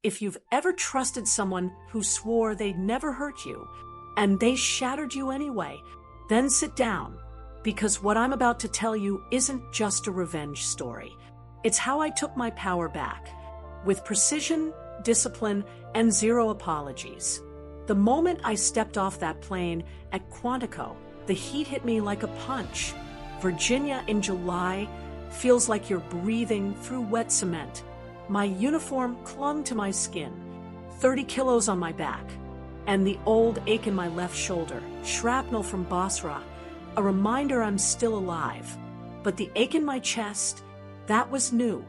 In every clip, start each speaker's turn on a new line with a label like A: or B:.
A: if you've ever trusted someone who swore they'd never hurt you, and they shattered you anyway, then sit down, because what I'm about to tell you isn't just a revenge story. It's how I took my power back, with precision, discipline, and zero apologies. The moment I stepped off that plane at Quantico, the heat hit me like a punch. Virginia in July feels like you're breathing through wet cement. My uniform clung to my skin, 30 kilos on my back, and the old ache in my left shoulder, shrapnel from Basra, a reminder I'm still alive. But the ache in my chest, that was new.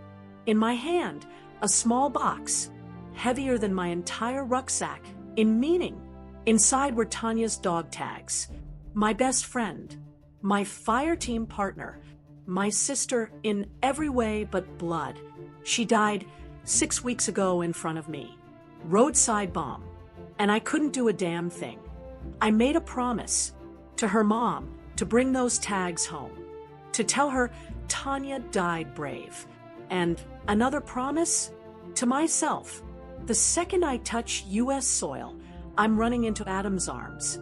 A: In my hand, a small box, heavier than my entire rucksack, in meaning. Inside were Tanya's dog tags, my best friend, my fire team partner, my sister in every way but blood. She died 6 weeks ago in front of me. Roadside bomb. And I couldn't do a damn thing. I made a promise to her mom to bring those tags home, to tell her Tanya died brave. And another promise to myself. The second I touch U.S. soil, I'm running into Adam's arms.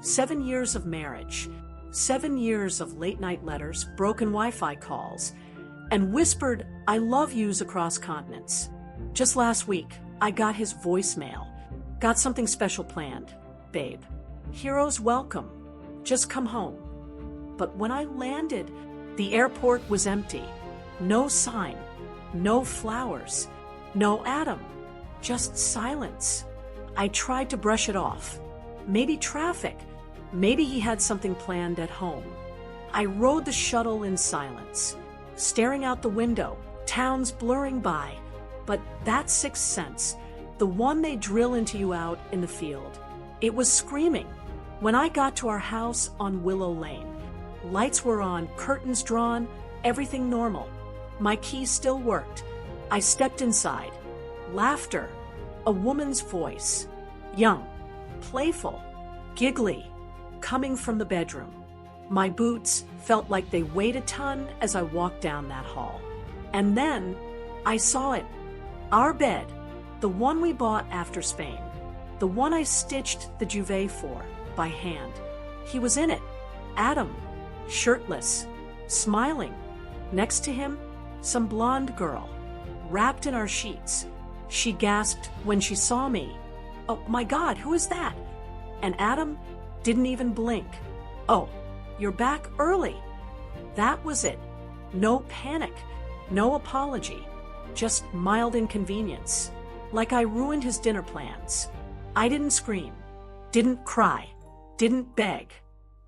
A: 7 years of marriage, 7 years of late-night letters, broken Wi-Fi calls, and whispered I love yous across continents. Just last week, I got his voicemail. Got something special planned, babe. Heroes welcome. Just come home. But when I landed, the airport was empty. No sign, no flowers, no Adam, just silence. I tried to brush it off. Maybe traffic. Maybe he had something planned at home. I rode the shuttle in silence, staring out the window, towns blurring by. But that sixth sense, the one they drill into you out in the field, it was screaming. When I got to our house on Willow Lane, lights were on, curtains drawn, everything normal. My key still worked. I stepped inside. Laughter. A woman's voice. Young, playful, giggly, coming from the bedroom. My boots felt like they weighed a ton as I walked down that hall. And then I saw it. Our bed, the one we bought after Spain, the one I stitched the duvet for by hand. He was in it. Adam, shirtless, smiling. Next to him, some blonde girl, wrapped in our sheets. She gasped when she saw me. Oh my God, who is that? And Adam didn't even blink. Oh, you're back early. That was it. No panic, no apology, just mild inconvenience. Like I ruined his dinner plans. I didn't scream, didn't cry, didn't beg.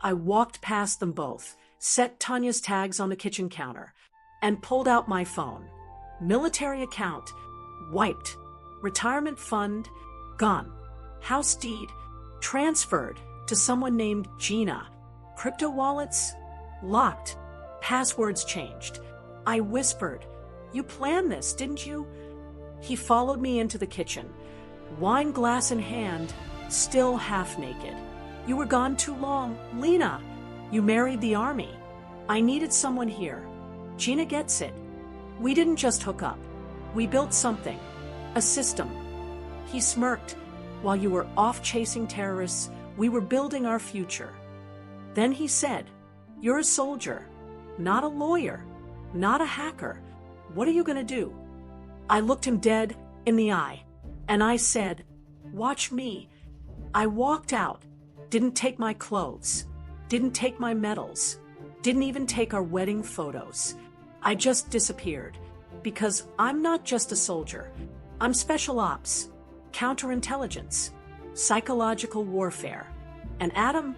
A: I walked past them both, set Tanya's tags on the kitchen counter, and pulled out my phone. Military account, wiped. Retirement fund, gone. House deed, transferred to someone named Gina. Crypto wallets, locked. Passwords changed. I whispered, "You planned this, didn't you?" He followed me into the kitchen, wine glass in hand, still half naked. "You were gone too long, Lena. You married the army. I needed someone here. Gina gets it. We didn't just hook up. We built something. A system." He smirked. "While you were off chasing terrorists, we were building our future." Then he said, "You're a soldier, not a lawyer, not a hacker. What are you going to do?" I looked him dead in the eye, and I said, "Watch me." I walked out, didn't take my clothes, didn't take my medals, didn't even take our wedding photos. I just disappeared, because I'm not just a soldier. I'm special ops, counterintelligence, psychological warfare. And Adam,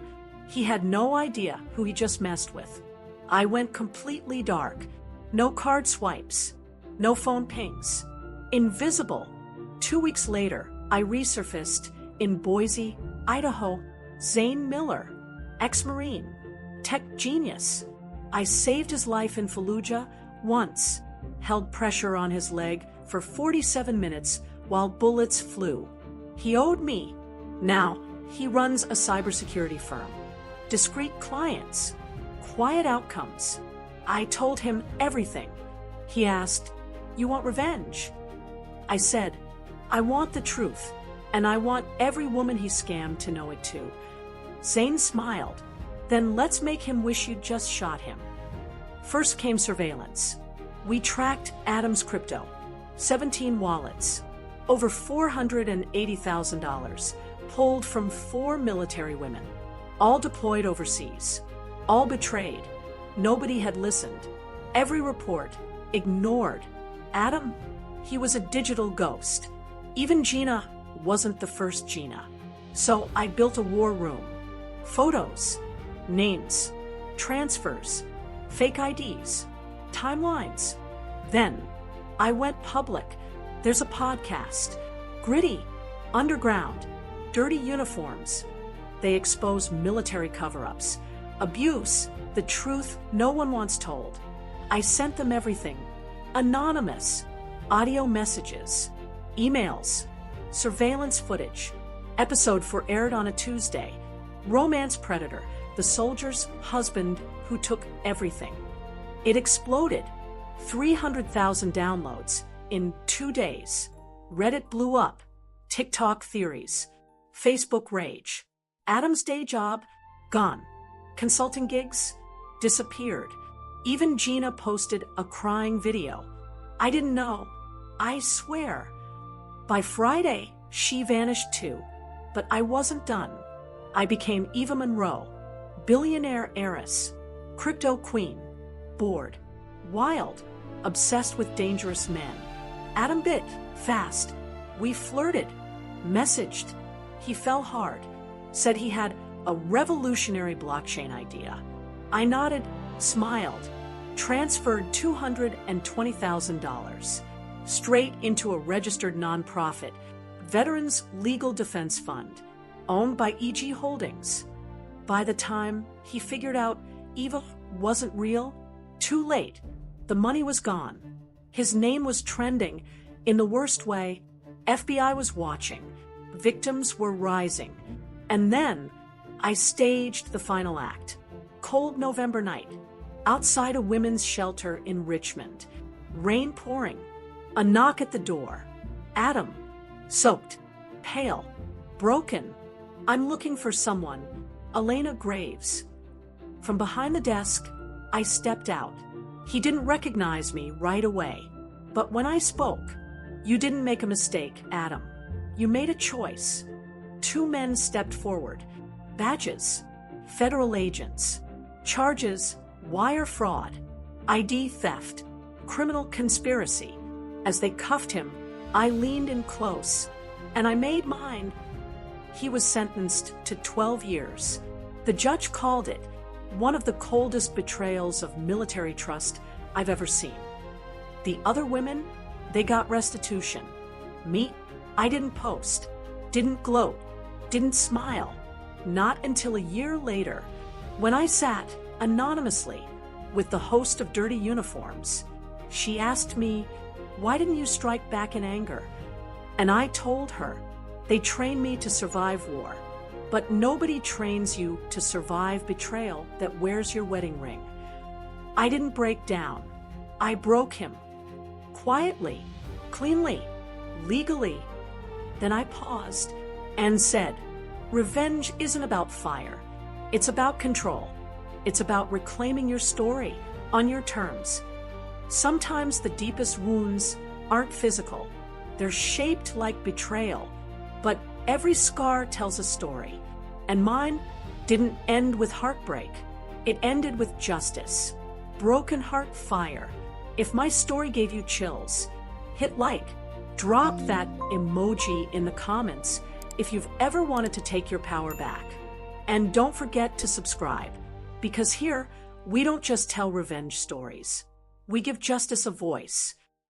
A: he had no idea who he just messed with. I went completely dark. No card swipes, no phone pings. Invisible. 2 weeks later, I resurfaced in Boise, Idaho. Zane Miller, ex-Marine, tech genius. I saved his life in Fallujah once, held pressure on his leg for 47 minutes while bullets flew. He owed me. Now, he runs a cybersecurity firm. Discreet clients, quiet outcomes. I told him everything. He asked, "You want revenge?" I said, I want the truth, and I want every woman he scammed to know it too. Zane smiled. Then let's make him wish you'd just shot him. First came surveillance. We tracked Adam's crypto, 17 wallets, over $480,000, pulled from 4 military women, all deployed overseas, all betrayed. Nobody had listened. Every report ignored. Adam, he was a digital ghost. Even Gina wasn't the first Gina. So I built a war room. Photos, names, transfers, fake IDs, timelines. Then I went public. There's a podcast. Gritty, underground, dirty uniforms. They expose military cover-ups, abuse, the truth no one wants told. I sent them everything. Anonymous, audio messages, emails, surveillance footage. Episode 4 aired on a Tuesday. Romance predator, the soldier's husband who took everything. It exploded. 300,000 downloads in 2 days. Reddit blew up. TikTok theories. Facebook rage. Adam's day job, gone. Consulting gigs, disappeared. Even Gina posted a crying video. I didn't know. I swear. By Friday, she vanished too. But I wasn't done. I became Eva Monroe, billionaire heiress, crypto queen, bored, wild, obsessed with dangerous men. Adam bit, fast. We flirted, messaged. He fell hard, said he had a revolutionary blockchain idea. I nodded, smiled, transferred $220,000 straight into a registered nonprofit, Veterans Legal Defense Fund, owned by EG Holdings. By the time he figured out Eva wasn't real, too late. The money was gone. His name was trending in the worst way. FBI was watching. Victims were rising. And then I staged the final act. Cold November night, outside a women's shelter in Richmond. Rain pouring. A knock at the door. Adam, soaked, pale, broken. I'm looking for someone. Elena Graves. From behind the desk, I stepped out. He didn't recognize me right away. But when I spoke, you didn't make a mistake, Adam. You made a choice. 2 men stepped forward. Badges. Federal agents. Charges. Wire fraud. ID theft. Criminal conspiracy. As they cuffed him, I leaned in close. And I made mine. He was sentenced to 12 years. The judge called it one of the coldest betrayals of military trust I've ever seen. The other women, they got restitution. Me, I didn't post, didn't gloat, didn't smile. Not until a year later, when I sat anonymously with the host of Dirty Uniforms. She asked me, "Why didn't you strike back in anger?" And I told her, "They train me to survive war. But nobody trains you to survive betrayal that wears your wedding ring." I didn't break down. I broke him. Quietly, cleanly, legally. Then I paused and said, "Revenge isn't about fire. It's about control. It's about reclaiming your story on your terms." Sometimes the deepest wounds aren't physical. They're shaped like betrayal. But every scar tells a story. And mine didn't end with heartbreak. It ended with justice. Broken heart fire. If my story gave you chills, hit like. Drop that emoji in the comments if you've ever wanted to take your power back. And don't forget to subscribe, because here we don't just tell revenge stories. We give justice a voice.